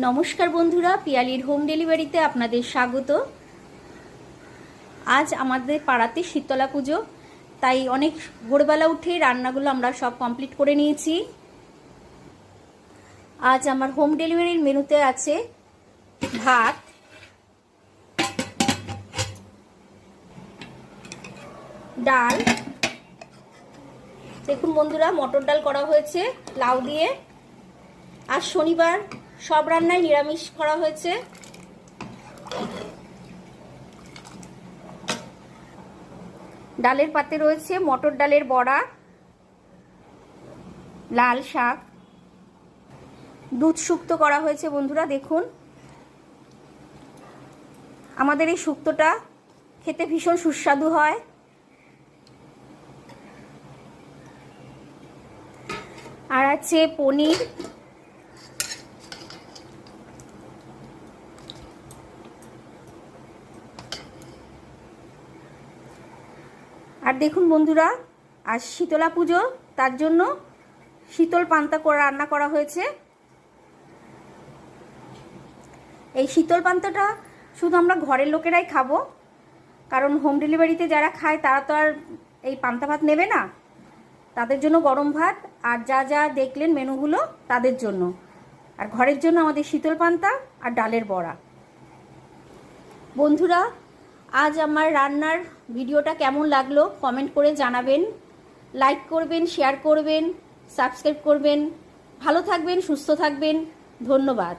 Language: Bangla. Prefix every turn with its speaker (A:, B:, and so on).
A: নমস্কার বন্ধুরা, পিয়ালির হোম ডেলিভারিতে আপনাদের স্বাগত। আজ আমাদের পাড়াতে শীতলা পুজো, তাই অনেক ভোরবেলা উঠেই রান্নাগুলো আমরা সব কমপ্লিট করে নিয়েছি। আজ আমার হোম ডেলিভারির মেনুতে আছে ভাত, ডাল, দেখুন বন্ধুরা মটর ডাল করা হয়েছে লাউ দিয়ে। আর শনিবার সব রান্নায় নিরামিষ করা হয়েছে। ডালের পাতে রয়েছে মটর ডালের বড়া, লাল শাক, দুধ শুক্তো করা হয়েছে বন্ধুরা। দেখুন আমাদের এই শুক্তোটা খেতে ভীষণ সুস্বাদু হয়। আর আছে পনির, আর দেখুন বন্ধুরা আজ শীতলা পুজো, তার জন্য শীতল পান্তা করে রান্না করা হয়েছে। এই শীতল পান্তাটা শুধু আমরা ঘরের লোকেরাই খাবো, কারণ হোম ডেলিভারিতে যারা খায় তারা তো আর এই পান্তা ভাত নেবে না। তাদের জন্য গরম ভাত, আর যা যা দেখলেন মেনুগুলো তাদের জন্য। আর ঘরের জন্য আমাদের শীতল পান্তা আর ডালের বড়া। বন্ধুরা আজ আমার রান্নার ভিডিওটা কেমন লাগলো কমেন্ট করে জানাবেন, লাইক করবেন, শেয়ার করবেন, সাবস্ক্রাইব করবেন। ভালো থাকবেন, সুস্থ থাকবেন। ধন্যবাদ।